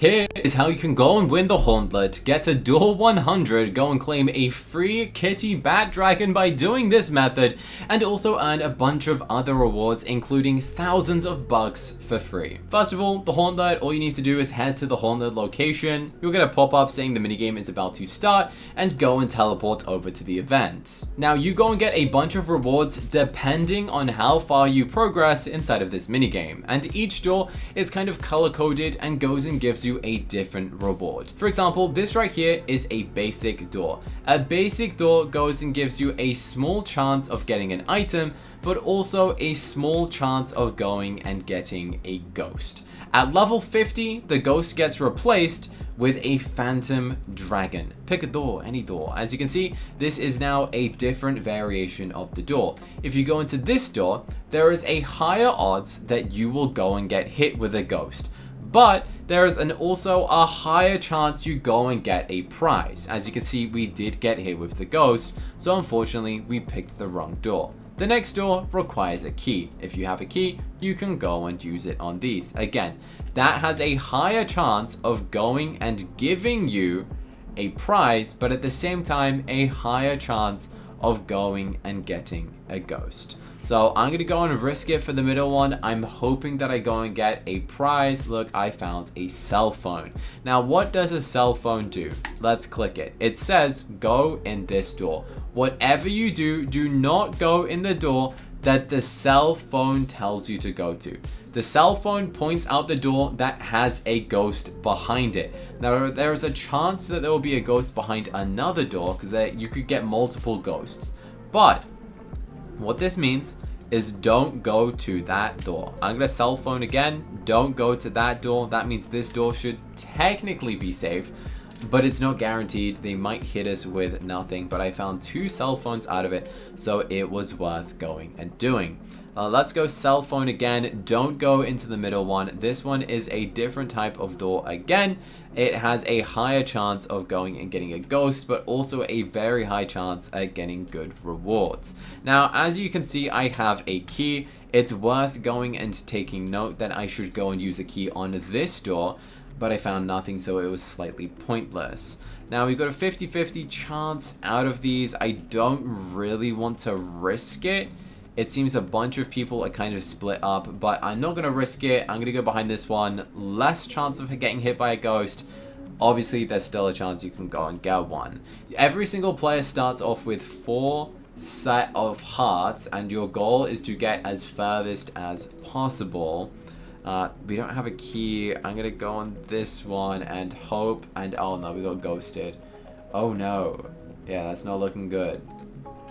Here is how you can go and win the Hauntlet, get to door 100, go and claim a free kitty bat dragon by doing this method, and also earn a bunch of other rewards including thousands of bucks for free. First of all, the Hauntlet, all you need to do is head to the Hauntlet location, you'll get a pop-up saying the minigame is about to start, and go and teleport over to the event. Now you go and get a bunch of rewards depending on how far you progress inside of this minigame, and each door is kind of color-coded and goes and gives you a different reward. For example, this right here is a basic door. A basic door goes and gives you a small chance of getting an item, but also a small chance of going and getting a ghost. At level 50, the ghost gets replaced with a phantom dragon. Pick a door, any door. As you can see, this is now a different variation of the door. If you go into this door, there is a higher odds that you will go and get hit with a ghost. But there is also a higher chance you go and get a prize. As you can see, we did get hit with the ghost, so unfortunately we picked the wrong door. The next door requires a key. If you have a key, you can go and use it on these. Again, that has a higher chance of going and giving you a prize, but at the same time, a higher chance of going and getting a ghost. So I'm going to go and risk it for the middle one. I'm hoping that I go and get a prize. Look, I found a cell phone. Now, what does a cell phone do? Let's click it. It says go in this door. Whatever you do, do not go in the door that the cell phone tells you to go to. The cell phone points out the door that has a ghost behind it. Now, there is a chance that there will be a ghost behind another door because you could get multiple ghosts. But what this means is don't go to that door. I'm gonna cell phone again. Don't go to that door. That means this door should technically be safe, but it's not guaranteed. They might hit us with nothing, but I found 2 cell phones out of it, so it was worth going and doing. Let's go cell phone again. Don't go into the middle one. This one is a different type of door again. It has a higher chance of going and getting a ghost, but also a very high chance at getting good rewards. Now, as you can see, I have a key. It's worth going and taking note that I should go and use a key on this door, but I found nothing, so it was slightly pointless. Now, we've got a 50-50 chance out of these. I don't really want to risk it. It seems a bunch of people are kind of split up, but I'm not going to risk it. I'm going to go behind this one. Less chance of getting hit by a ghost. Obviously, there's still a chance you can go and get one. Every single player starts off with 4 set of hearts, and your goal is to get as furthest as possible. We don't have a key. I'm going to go on this one and hope, and oh no, we got ghosted. Oh no. Yeah, that's not looking good.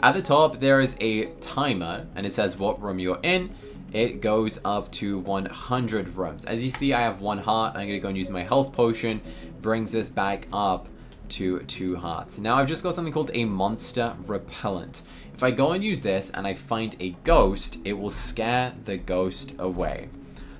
At the top, there is a timer, and it says what room you're in. It goes up to 100 rooms. As you see, I have 1 heart. I'm going to go and use my health potion. Brings this back up to 2 hearts. Now, I've just got something called a monster repellent. If I go and use this, and I find a ghost, it will scare the ghost away.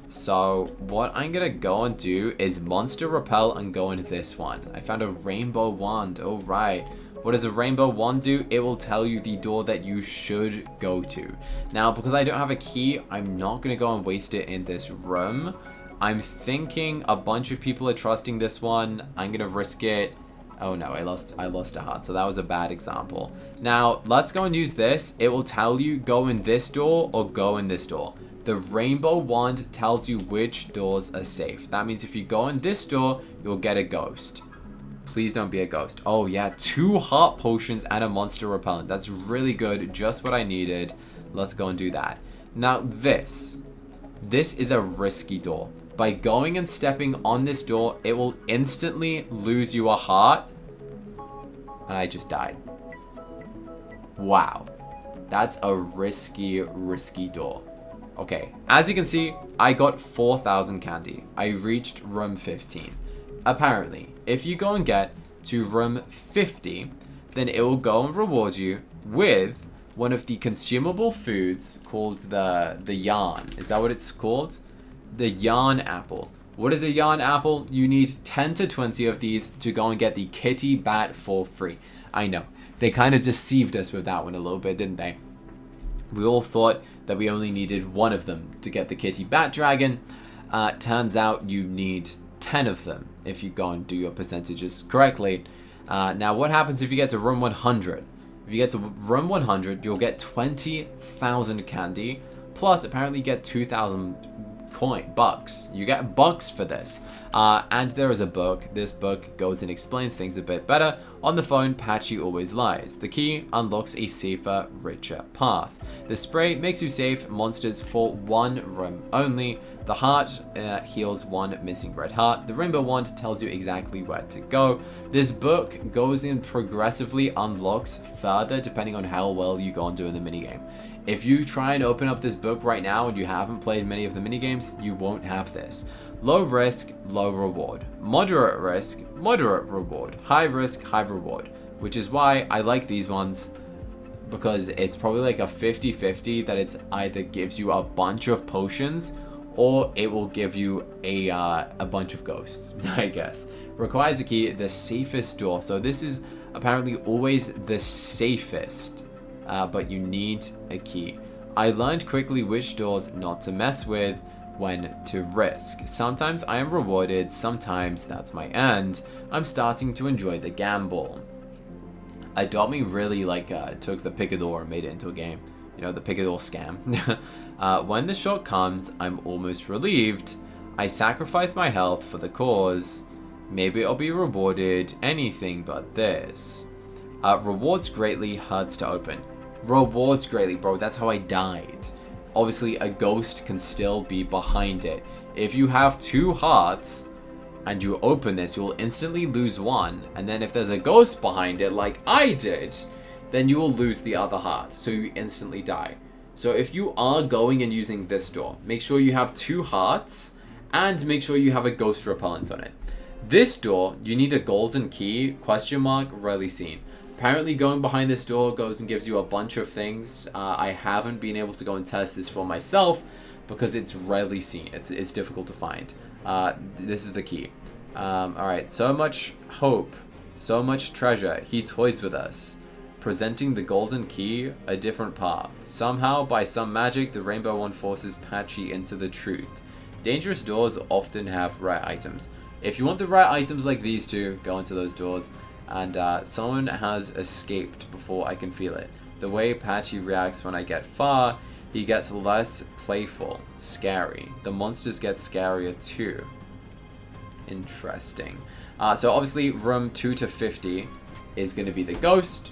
So, what I'm going to go and do is monster repel and go in this one. I found a rainbow wand. Oh, right. What does a rainbow wand do? It will tell you the door that you should go to. Now, because I don't have a key, I'm not going to go and waste it in this room. I'm thinking a bunch of people are trusting this one. I'm going to risk it. Oh no, I lost a heart, so that was a bad example. Now, let's go and use this. It will tell you go in this door or go in this door. The rainbow wand tells you which doors are safe. That means if you go in this door, you'll get a ghost. Please don't be a ghost. Oh yeah, 2 heart potions and a monster repellent. That's really good. Just what I needed. Let's go and do that. Now this is a risky door. By going and stepping on this door, it will instantly lose you a heart. And I just died. Wow. That's a risky door. Okay, as you can see, I got 4,000 candy. I reached room 15. Apparently, if you go and get to room 50, then it will go and reward you with one of the consumable foods called the yarn. Is that what it's called? The yarn apple. What is a yarn apple? You need 10 to 20 of these to go and get the kitty bat for free. I know, they kind of deceived us with that one a little bit, didn't they? We all thought that we only needed one of them to get the kitty bat dragon. Turns out you need 10 of them if you go and do your percentages correctly. Now, what happens if you get to room 100? If you get to room 100, you'll get 20,000 candy, plus apparently you get 2,000 bucks. You get bucks for this. And there is a book. This book goes and explains things a bit better. On the phone, Patchy always lies. The key unlocks a safer, richer path. The spray makes you save monsters for one room only. The heart heals one missing red heart. The rainbow wand tells you exactly where to go. This book goes and progressively unlocks further depending on how well you go on doing the minigame. If you try and open up this book right now and you haven't played many of the minigames, you won't have this. Low risk, low reward. Moderate risk, moderate reward. High risk, high reward. Which is why I like these ones, because it's probably like a 50-50 that it's either gives you a bunch of potions or it will give you a bunch of ghosts, I guess. Requires a key, the safest door. So this is apparently always the safest, but you need a key. I learned quickly which doors not to mess with, when to risk. Sometimes I am rewarded, sometimes that's my end. I'm starting to enjoy the gamble. Adopt Me really took the Picador and made it into a game. You know, the Picador scam. When the shot comes, I'm almost relieved. I sacrifice my health for the cause. Maybe I'll be rewarded, anything but this. Rewards greatly, hurts to open. Rewards greatly, bro, that's how I died. Obviously, a ghost can still be behind it. If you have 2 hearts and you open this, you'll instantly lose one. And then if there's a ghost behind it, like I did, then you will lose the other heart. So you instantly die. So if you are going and using this door, make sure you have 2 hearts and make sure you have a ghost repellent on it. This door, you need a golden key, ? Rarely seen. Apparently going behind this door goes and gives you a bunch of things. I haven't been able to go and test this for myself because it's rarely seen. It's difficult to find. This is the key. Alright, so much hope, so much treasure. He toys with us. Presenting the golden key, a different path. Somehow, by some magic, the rainbow one forces Patchy into the truth. Dangerous doors often have rare items. If you want the rare items like these two, go into those doors. And someone has escaped before I can feel it. The way Patchy reacts when I get far, he gets less playful, scary. The monsters get scarier too. Interesting. So obviously room 2 to 50 is going to be the ghost.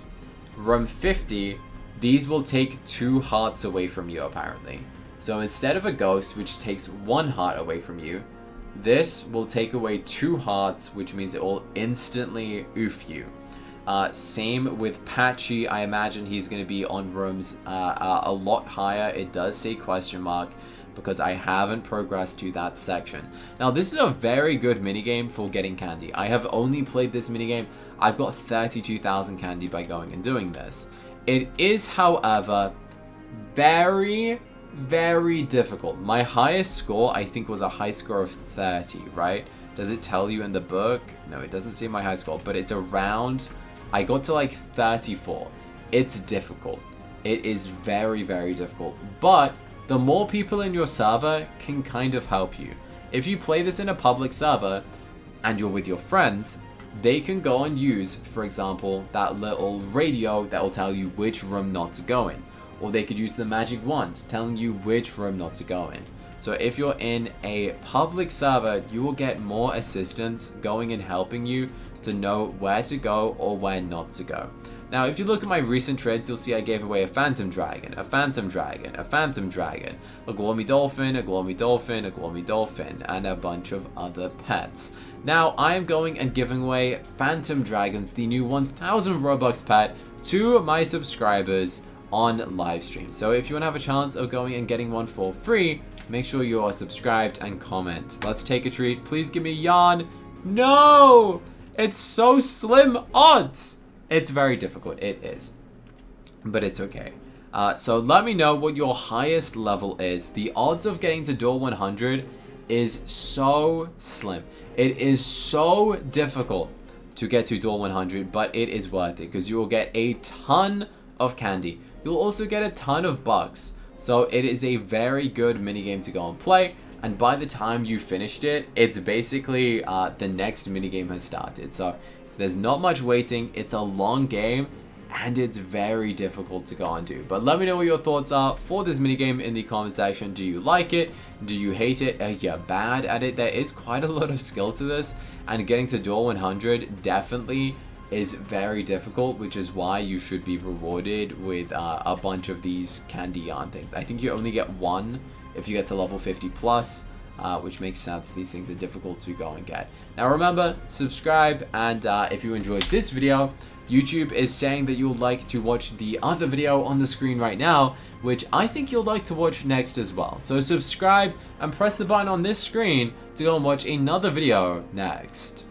Room 50, these will take 2 hearts away from you apparently. So instead of a ghost, which takes 1 heart away from you, this will take away 2 hearts, which means it will instantly oof you. Same with Patchy. I imagine he's going to be on rooms a lot higher. It does say ? Because I haven't progressed to that section. Now, this is a very good minigame for getting candy. I have only played this minigame. I've got 32,000 candy by going and doing this. It is, however, very difficult. My highest score, I think, was a high score of 30, right? Does it tell you in the book? No, it doesn't say my high score, but it's around, I got to like 34. It's difficult. It is very difficult, but the more people in your server can kind of help you. If you play this in a public server and you're with your friends, they can go and use, for example, that little radio that will tell you which room not to go in. Or they could use the magic wand telling you which room not to go in. So if you're in a public server, you will get more assistance going and helping you to know where to go or where not to go. Now, if you look at my recent trades, you'll see I gave away a phantom dragon, a phantom dragon, a phantom dragon, a gloomy dolphin, a gloomy dolphin, a gloomy dolphin, and a bunch of other pets. Now, I am going and giving away phantom dragons, the new 1000 Robux pet, to my subscribers on live stream. So if you want to have a chance of going and getting one for free, make sure you are subscribed and comment. Let's take a treat. Please give me a yarn. No! It's so slim odds. It's very difficult. It is. But it's okay. So let me know what your highest level is. The odds of getting to door 100 is so slim. It is so difficult to get to door 100, but it is worth it because you will get a ton of candy. You'll also get a ton of bucks. So it is a very good minigame to go and play. and by the time you finished it, it's basically the next minigame has started. So there's not much waiting, it's a long game, and it's very difficult to go and do. But let me know what your thoughts are for this minigame in the comment section. Do you like it? Do you hate it? Are you bad at it? There is quite a lot of skill to this, and getting to door 100 definitely is very difficult, which is why you should be rewarded with a bunch of these candy yarn things. I think you only get one if you get to level 50 plus, which makes sense. These things are difficult to go and get. Now remember, subscribe, and if you enjoyed this video, YouTube is saying that you'll like to watch the other video on the screen right now, which I think you'll like to watch next as well. So subscribe and press the button on this screen to go and watch another video next.